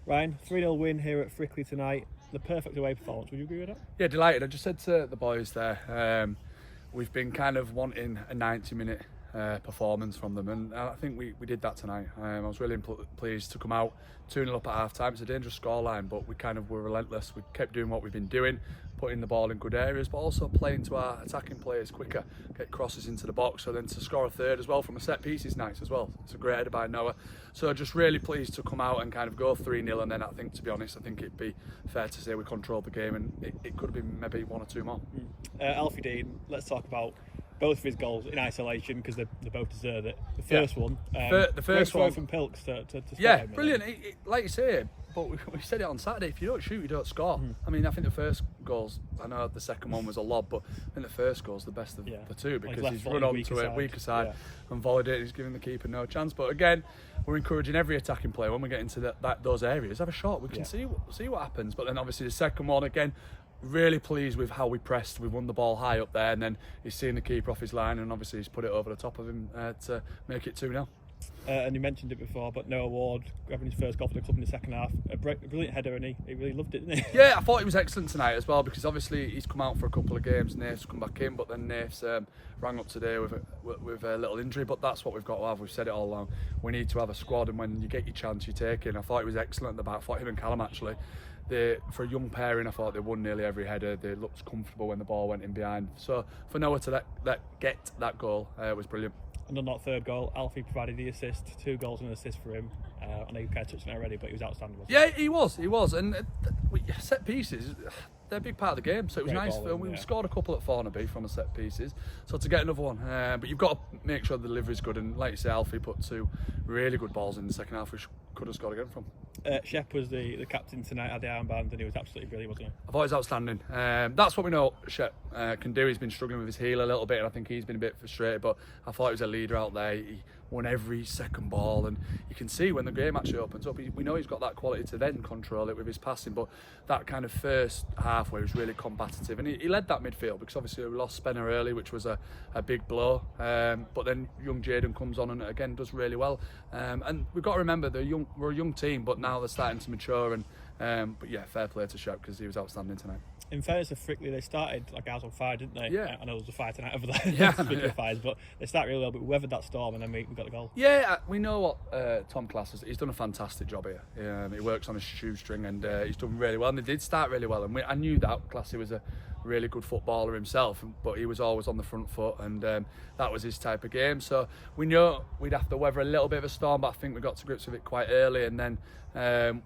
Ryan, 3-0 win here at Frickley tonight. The perfect away performance. Would you agree with that? Yeah, delighted. I just said to the boys there, we've been kind of wanting a 90-minute performance from them, and I think we did that tonight. I was really pleased to come out 2-0 up at half time. It's a dangerous scoreline, but we kind of were relentless. We kept doing what we've been doing, putting the ball in good areas, but also playing to our attacking players quicker, get crosses into the box, so then to score a third as well from a set piece is nice as well. It's a great header by Noah. So just really pleased to come out and kind of go 3-0, and then I think, to be honest, I think it'd be fair to say we controlled the game, and it could have been maybe 1 or 2 more. Alfie Dean, let's talk about both of his goals in isolation, because they both deserve it. The first one, the first one from Pilks to start yeah, him, brilliant. Like you say, but we said it on Saturday, if you don't shoot, you don't score. I mean, I think the first goals, I know the second one was a lob, but I think the first goal's the best of the two, because he's run onto a weaker side and volleyed it. He's giving the keeper no chance. But again, we're encouraging every attacking player, when we get into those areas, have a shot. We can see what happens. But then obviously the second one, again, really pleased with how we pressed. We won the ball high up there, and then he's seen the keeper off his line, and obviously he's put it over the top of him to make it 2-0. And you mentioned it before, but Noah Ward grabbing his first goal for the club in the second half. A brilliant header, and he really loved it, didn't he? Yeah, I thought he was excellent tonight as well, because obviously he's come out for a couple of games. Nafe's come back in, but then Nafe's rang up today with a little injury. But that's what we've got to have. We've said it all along. We need to have a squad, and when you get your chance, you take it. And I thought he was excellent at the back. I thought him and Callum actually. For a young pairing, I thought they won nearly every header. They looked comfortable when the ball went in behind. So for Noah to get that goal was brilliant. And on that third goal, Alfie provided the assist. 2 goals and an assist for him. I know you kind of touched on it already, but he was outstanding. Yeah, he was. And set pieces, they're a big part of the game. So it was nice. We scored a couple at Thornaby from the set pieces. So to get another one, but you've got to make sure the delivery's good. And like you say, Alfie put 2 really good balls in the second half, which could have scored again from. Shep was the captain tonight, had the armband, and he was absolutely brilliant, wasn't he? I thought he was outstanding. That's what we know Shep can do. He's been struggling with his heel a little bit, and I think he's been a bit frustrated, but I thought he was a leader out there. He won every second ball, and you can see when the game actually opens up, we know he's got that quality to then control it with his passing, but that kind of first half where he was really combative, and he led that midfield, because obviously we lost Spenner early, which was a big blow, but then young Jaden comes on and again does really well, and we've got to remember we're a young team, but now they're starting to mature, and but yeah, fair play to Shep, because he was outstanding tonight. In fairness to Frickley, they started like ours on fire, didn't they? Yeah. I know there was a fire tonight over there. Yeah. Speaking of fires, but they started really well, but we weathered that storm, and then we got the goal. Yeah, we know what Tom Class has. He's done a fantastic job here. He works on a shoestring, and he's done really well. And they did start really well, and I knew that Classy was a really good footballer himself, but he was always on the front foot, and that was his type of game. So we knew we'd have to weather a little bit of a storm, but I think we got to grips with it quite early, and then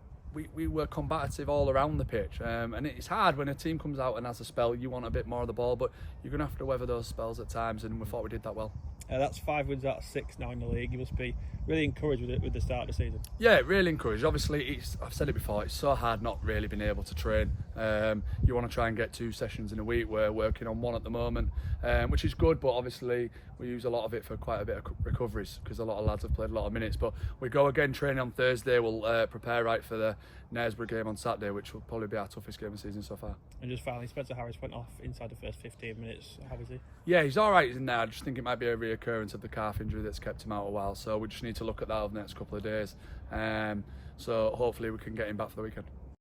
we were combative all around the pitch, and it's hard when a team comes out and has a spell. You want a bit more of the ball, but you're going to have to weather those spells at times, and we thought we did that well. That's 5 wins out of 6 now in the league. You must be really encouraged with the start of the season. Yeah, really encouraged. Obviously, I've said it before, it's so hard not really being able to train. You want to try and get 2 sessions in a week. We're working on 1 at the moment, which is good, but obviously we use a lot of it for quite a bit of recoveries, because a lot of lads have played a lot of minutes. But we go again training on Thursday. We'll prepare right for the Knaresborough game on Saturday, which will probably be our toughest game of the season so far. And just finally, Spencer Harris went off inside the first 15 minutes. How was he? Yeah, he's all right in there. I just think it might be a reoccurrence of the calf injury that's kept him out a while. So we just need to look at that over the next couple of days. So hopefully we can get him back for the weekend.